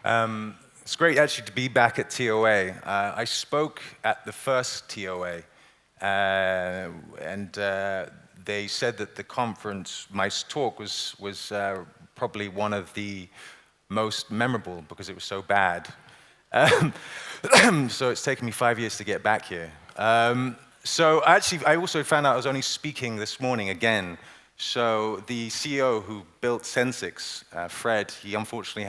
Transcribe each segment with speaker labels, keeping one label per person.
Speaker 1: It's great actually to be back at TOA. I spoke at the first TOA, and they said that the conference, my talk was probably one of the most memorable because it was so bad. So it's taken me 5 years to get back here. So actually, I also found out I was only speaking this morning again. So the CEO who built Sensiks, Fred, he unfortunately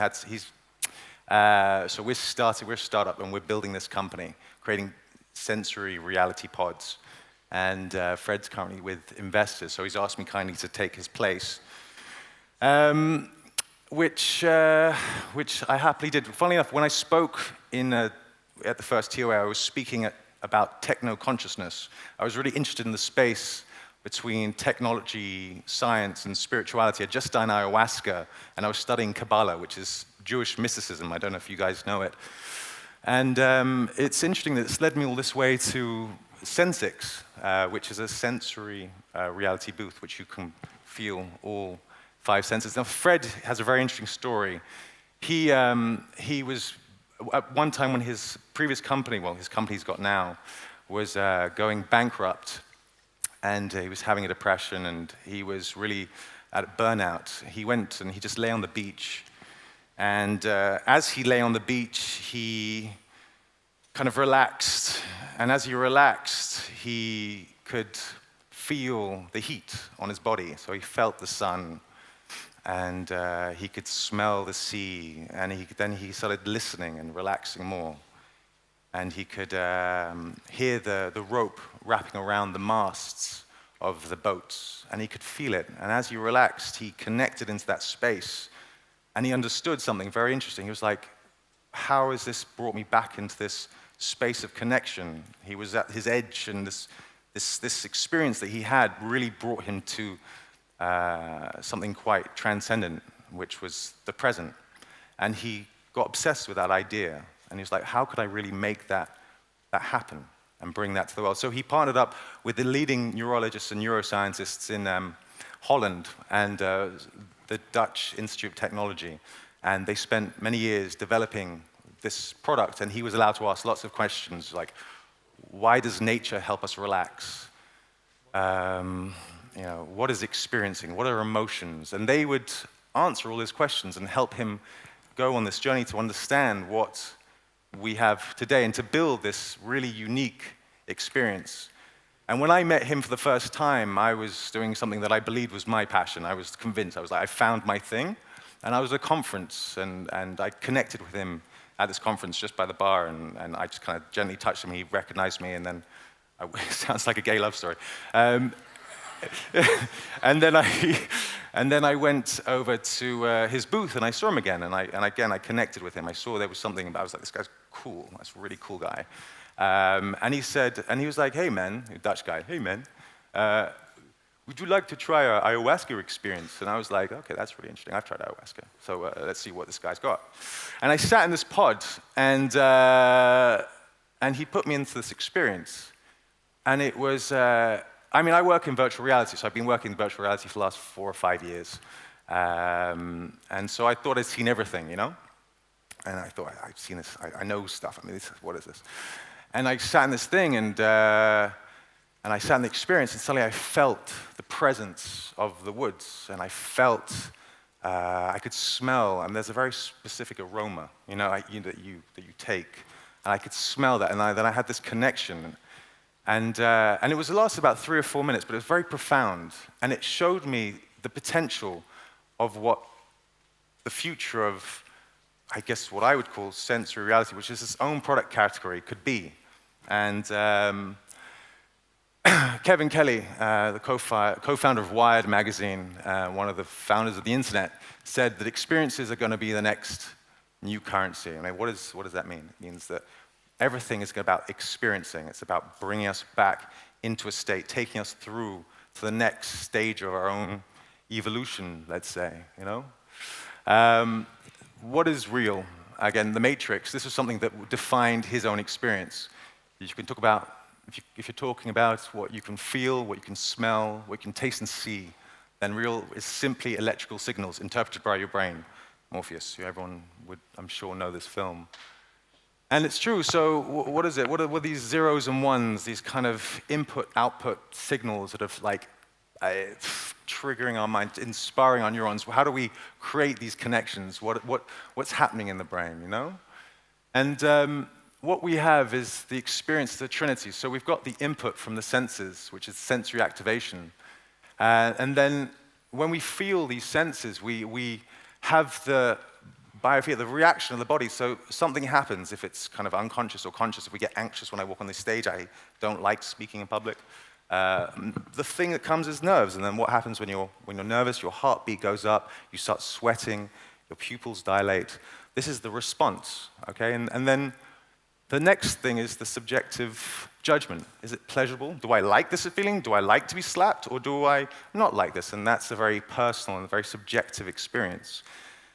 Speaker 1: so we're a startup and we're building this company, creating sensory reality pods. And Fred's currently with investors, so he's asked me kindly to take his place, which I happily did. Funnily enough, when I spoke at the first TOA, I was speaking about techno-consciousness. I was really interested in the space between technology, science, and spirituality. I'd just done ayahuasca, and I was studying Kabbalah, which is Jewish mysticism. I don't know if you guys know it. And it's interesting that it's led me all this way to Sensiks, which is a sensory reality booth, which you can feel all 5 senses. Now, Fred has a very interesting story. He was, at one time when his previous company, well, his company he's got now, was going bankrupt, and he was having a depression, and he was really at burnout. He went and he just lay on the beach, and as he lay on the beach, he kind of relaxed, and as he relaxed, he could feel the heat on his body, so he felt the sun, and he could smell the sea, and then he started listening and relaxing more, and he could hear the rope wrapping around the masts of the boats, and he could feel it, and as he relaxed, he connected into that space, and he understood something very interesting. He was like, how has this brought me back into this space of connection? He was at his edge, and this experience that he had really brought him to something quite transcendent, which was the present. And he got obsessed with that idea, and he was like, how could I really make that happen and bring that to the world? So he partnered up with the leading neurologists and neuroscientists in Holland and the Dutch Institute of Technology, and they spent many years developing this product, and he was allowed to ask lots of questions like, why does nature help us relax? What is experiencing? What are emotions? And they would answer all these questions and help him go on this journey to understand what we have today and to build this really unique experience. And when I met him for the first time, I was doing something that I believed was my passion. I was convinced. I was like, I found my thing. And I was at a conference, and I connected with him at this conference just by the bar, and I just kind of gently touched him. He recognized me, and then it sounds like a gay love story. And then I went over to his booth, and I saw him again, and I connected with him. I saw there was something about, I was like, this guy's cool. That's a really cool guy. And he was like, hey man, a Dutch guy, hey man, would you like to try our ayahuasca experience? And I was like, okay, that's really interesting. I've tried ayahuasca, so let's see what this guy's got. And I sat in this pod, and he put me into this experience. And it was, I work in virtual reality, so I've been working in virtual reality for the last 4 or 5 years. And so I thought I'd seen everything, you know? And I thought, I've seen this, I know stuff. What is this? And I sat in this thing, and I sat in the experience, and suddenly I felt the presence of the woods, and I felt, I could smell, and there's a very specific aroma, that you take, and I could smell that, and then I had this connection, and it was lasted about 3 or 4 minutes, but it was very profound, and it showed me the potential of what the future of, I guess, what I would call sensory reality, which is its own product category, could be. And Kevin Kelly, the co-founder of Wired magazine, one of the founders of the internet, said that experiences are going to be the next new currency. What does that mean? It means that everything is about experiencing. It's about bringing us back into a state, taking us through to the next stage of our own evolution, let's say, What is real? Again, the Matrix, this was something that defined his own experience. You can talk about, if you're talking about what you can feel, what you can smell, what you can taste and see, then real is simply electrical signals interpreted by your brain. Morpheus. Everyone would, I'm sure, know this film. And it's true, so what is it? What are these zeros and ones, these kind of input-output signals that are like triggering our mind, inspiring our neurons? How do we create these connections? What's happening in the brain, you know? And what we have is the experience of the Trinity. So we've got the input from the senses, which is sensory activation. And then when we feel these senses, we have the biofeedback, the reaction of the body. So something happens if it's kind of unconscious or conscious. If we get anxious when I walk on this stage, I don't like speaking in public. The thing that comes is nerves. And then what happens when you're nervous? Your heartbeat goes up, you start sweating, your pupils dilate. This is the response, okay? And then the next thing is the subjective judgment. Is it pleasurable? Do I like this feeling? Do I like to be slapped? Or do I not like this? And that's a very personal and very subjective experience.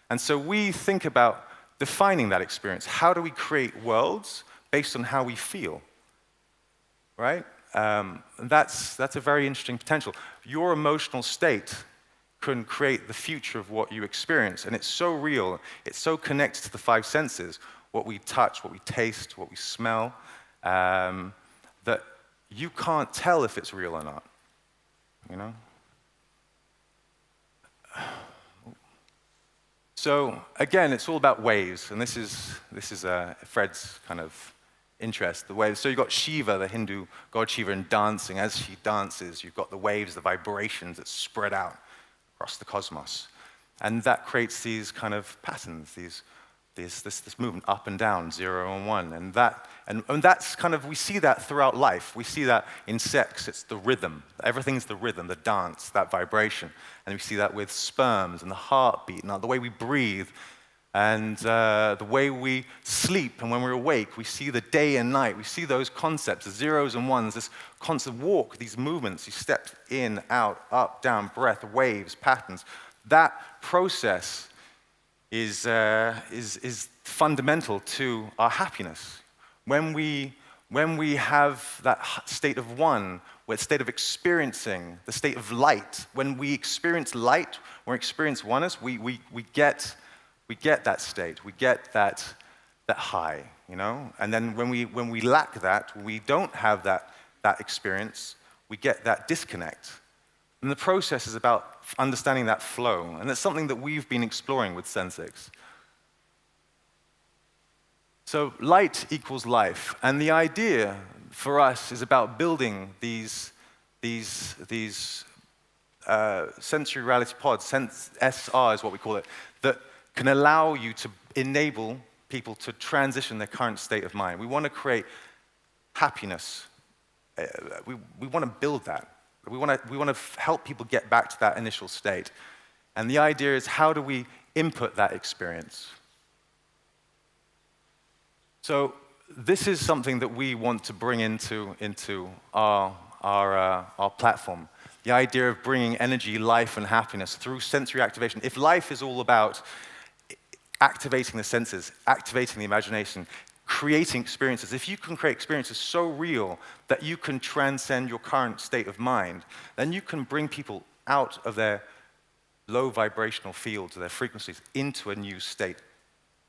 Speaker 1: And so we think about defining that experience. How do we create worlds based on how we feel, right? And that's a very interesting potential. Your emotional state can create the future of what you experience. And it's so real. It's so connected to the five senses, what we touch, what we taste, what we smell, that you can't tell if it's real or not, you know? So again, it's all about waves, and this is Fred's kind of interest, the waves. So you've got Shiva, the Hindu god Shiva, and dancing. As she dances, you've got the waves, the vibrations that spread out across the cosmos. And that creates these kind of patterns, this movement up and down, 0 and 1. And that's kind of, we see that throughout life. We see that in sex, it's the rhythm. Everything's the rhythm, the dance, that vibration. And we see that with sperms and the heartbeat and the way we breathe and the way we sleep and when we're awake. We see the day and night. We see those concepts, the zeros and ones, this constant walk, these movements. You step in, out, up, down, breath, waves, patterns. That process is fundamental to our happiness. When we have that state of one, where state of experiencing, the state of light, when we experience light, when we experience oneness, we get that state, we get that high, you know? And then when we lack that, when we don't have that experience, we get that disconnect. And the process is about understanding that flow, and it's something that we've been exploring with Sensiks. So light equals life, and the idea for us is about building these sensory reality pods, Sense SR is what we call it, that can allow you to enable people to transition their current state of mind. We want to create happiness. We want to build that. We want to help people get back to that initial state. And the idea is, how do we input that experience? So this is something that we want to bring into our platform. The idea of bringing energy, life, and happiness through sensory activation. If life is all about activating the senses, activating the imagination, creating experiences, if you can create experiences so real that you can transcend your current state of mind, then you can bring people out of their low vibrational fields, their frequencies, into a new state.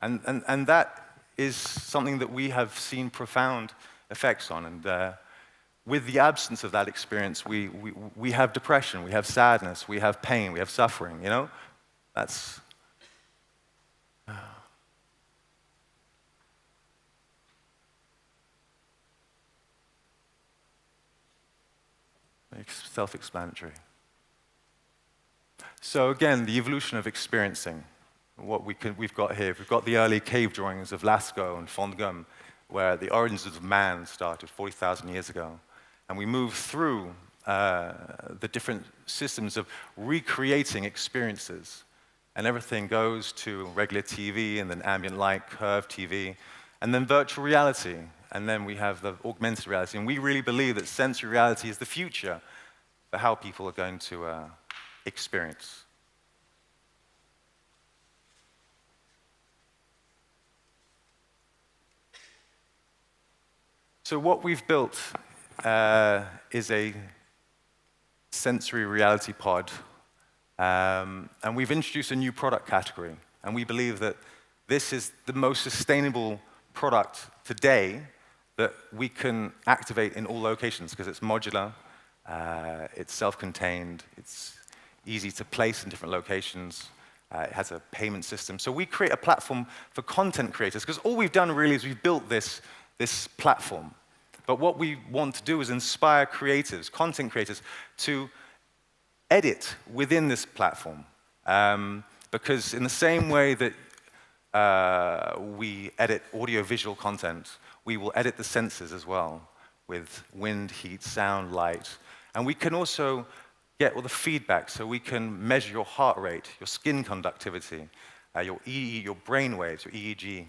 Speaker 1: And that is something that we have seen profound effects on. And with the absence of that experience, we have depression, we have sadness, we have pain, we have suffering, you know? That's... self-explanatory. So again, the evolution of experiencing, what we've got here. We've got the early cave drawings of Lascaux and Fondgum, where the origins of man started 40,000 years ago. And we move through the different systems of recreating experiences. And everything goes to regular TV, and then ambient light, curved TV, and then virtual reality. And then we have the augmented reality. And we really believe that sensory reality is the future for how people are going to experience. So what we've built is a sensory reality pod. And we've introduced a new product category. And we believe that this is the most sustainable product today that we can activate in all locations because it's modular, it's self-contained, it's easy to place in different locations, it has a payment system. So we create a platform for content creators because all we've done really is we've built this platform. But what we want to do is inspire creators, content creators, to edit within this platform. Because in the same way that we edit audio-visual content, we will edit the senses as well with wind, heat, sound, light. And we can also get all the feedback, so we can measure your heart rate, your skin conductivity, your EEG, your brain waves, your EEG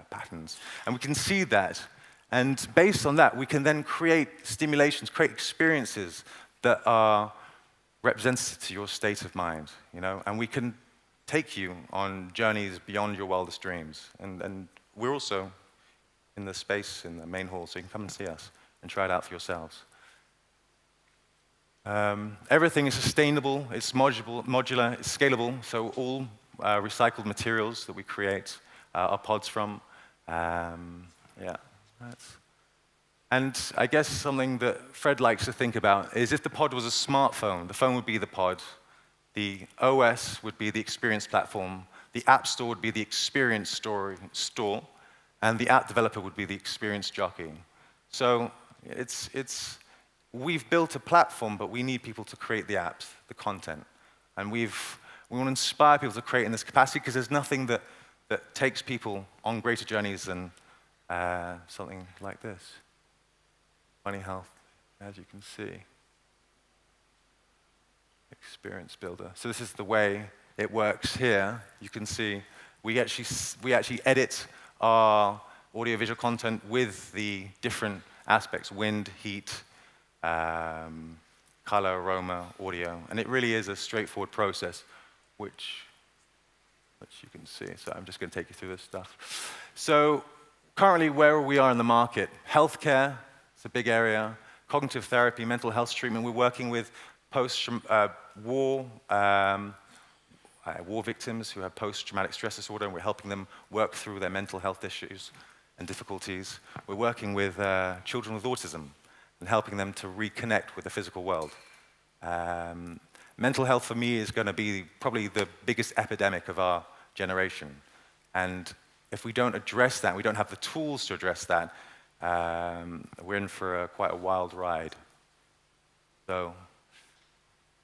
Speaker 1: patterns. And we can see that. And based on that, we can then create stimulations, create experiences that are representative to your state of mind, you know? And we can take you on journeys beyond your wildest dreams. And we're also in the space in the main hall, so you can come and see us and try it out for yourselves. Everything is sustainable, it's modular, it's scalable, so all recycled materials that we create are pods from. And I guess something that Fred likes to think about is if the pod was a smartphone, the phone would be the pod, the OS would be the experience platform, the app store would be the experience store, and the app developer would be the experience jockey. So we've built a platform, but we need people to create the apps, the content. And we want to inspire people to create in this capacity because there's nothing that takes people on greater journeys than something like this. Funny Health, as you can see. Experience Builder. So this is the way it works here. You can see we actually edit our audiovisual content with the different aspects, wind, heat, color, aroma, audio. And it really is a straightforward process, which you can see. So I'm just going to take you through this stuff. So currently, where we are in the market, healthcare, it's a big area, cognitive therapy, mental health treatment. We're working with war victims who have post-traumatic stress disorder, and we're helping them work through their mental health issues and difficulties. We're working with children with autism and helping them to reconnect with the physical world. Mental health for me is going to be probably the biggest epidemic of our generation. And if we don't address that, we don't have the tools to address that, we're in for quite a wild ride. So,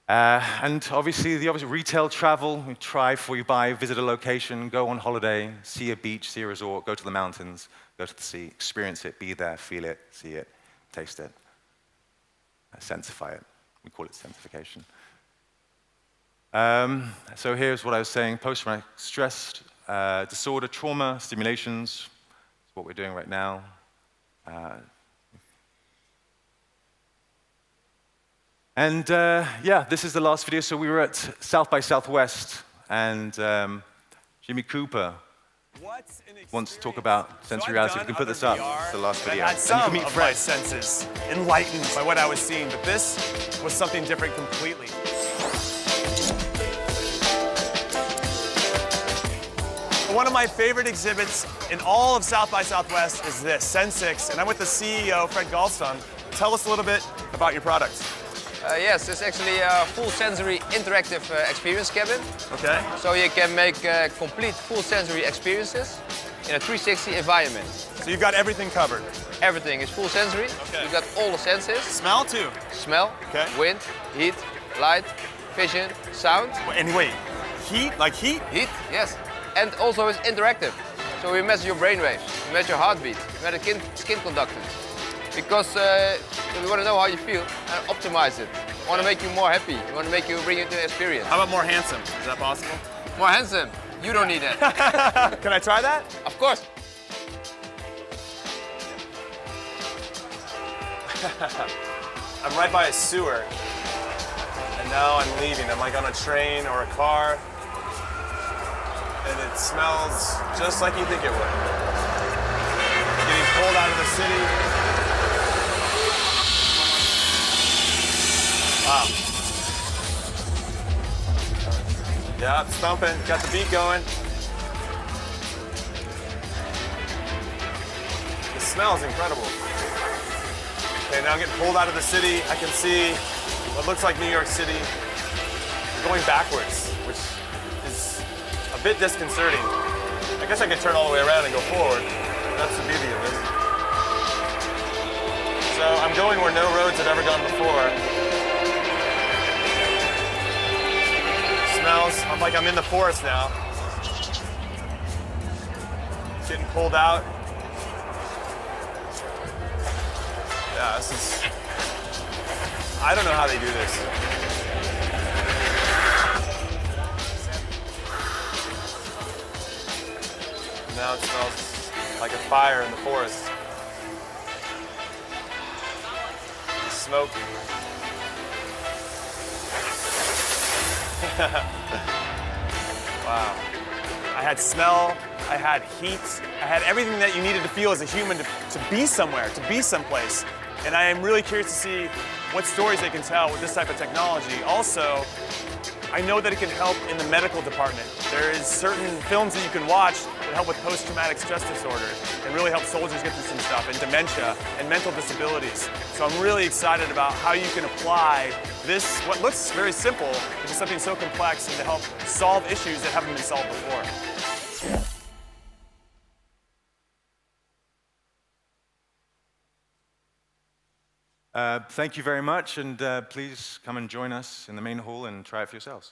Speaker 1: and obviously, retail travel, we try before you buy, visit a location, go on holiday, see a beach, see a resort, go to the mountains, go to the sea, experience it, be there, feel it, see it, taste it, sensify it. We call it sensification. So here's what I was saying, post-traumatic stress disorder, trauma, stimulations, that's what we're doing right now. This is the last video. So we were at South by Southwest, and Jimmy Cooper wants to talk about sensory reality. We can put this up. It's the last video.
Speaker 2: I had some of my senses enlightened by what I was seeing, but this was something different completely. One of my favorite exhibits in all of South by Southwest is this, Sensiks, and I'm with the CEO, Fred Galston. Tell us a little bit about your product.
Speaker 3: Yes, it's actually a full sensory interactive experience cabin.
Speaker 2: Okay.
Speaker 3: So you can make complete full sensory experiences in a 360 environment.
Speaker 2: So you've got everything covered?
Speaker 3: Everything is full sensory.
Speaker 2: Okay.
Speaker 3: You've got all the senses.
Speaker 2: Smell too?
Speaker 3: Smell,
Speaker 2: okay.
Speaker 3: Wind, heat, light, vision, sound.
Speaker 2: And wait, heat? Like heat?
Speaker 3: Heat, yes. And also it's interactive. So we measure your brain waves, we measure your heartbeat, we measure skin conductance. Because we want to know how you feel and optimize it. We want to make you more happy. We want to bring you to the experience.
Speaker 2: How about more handsome? Is that possible?
Speaker 3: More handsome? You don't need that.
Speaker 2: Can I try that?
Speaker 3: Of course.
Speaker 2: I'm right by a sewer. And now I'm leaving. I'm like on a train or a car. And it smells just like you think it would. Getting pulled out of the city. Wow. Yeah, it's thumping. Got the beat going. smell is incredible. Okay, now I'm getting pulled out of the city. I can see what looks like New York City going backwards, which is a bit disconcerting. I guess I could turn all the way around and go forward. That's the beauty of this. So I'm going where no roads have ever gone before. Smells, I'm like I'm in the forest now. Getting pulled out. Yeah, this is, I don't know how they do this. Now it smells like a fire in the forest. The smoke. Wow. I had smell, I had heat, I had everything that you needed to feel as a human to be somewhere, to be someplace. And I am really curious to see what stories they can tell with this type of technology. Also, I know that it can help in the medical department. There is certain films that you can watch that help with post-traumatic stress disorder and really help soldiers get through some stuff, and dementia and mental disabilities. So I'm really excited about how you can apply this, what looks very simple, into something so complex and to help solve issues that haven't been solved before.
Speaker 1: Thank you very much, and please come and join us in the main hall and try it for yourselves.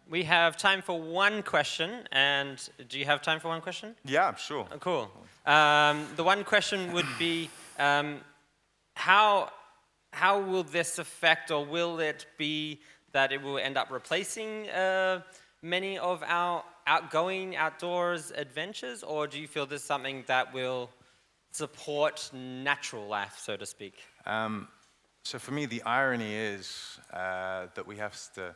Speaker 4: We have time for one question, and do you have time for one question?
Speaker 1: Yeah, sure.
Speaker 4: Oh, cool. The one question would be, how will this affect, or will it be that it will end up replacing many of our outgoing outdoors adventures, or do you feel this is something that will support natural life, so to speak?
Speaker 1: So for me, the irony is that we have to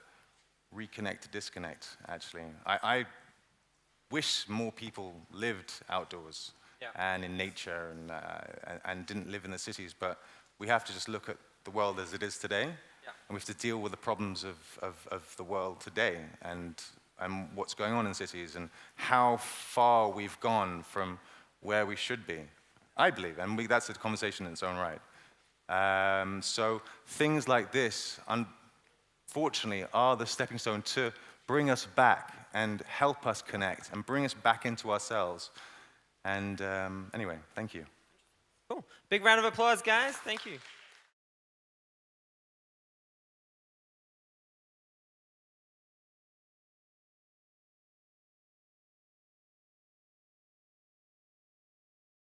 Speaker 1: reconnect to disconnect, actually. I wish more people lived outdoors and in nature and didn't live in the cities, but we have to just look at the world as it is today, and we have to deal with the problems of the world today and what's going on in cities and how far we've gone from where we should be, I believe, and that's a conversation in its own right. So things like this, unfortunately, are the stepping stone to bring us back and help us connect and bring us back into ourselves. And anyway, thank you.
Speaker 4: Cool. Big round of applause, guys. Thank you.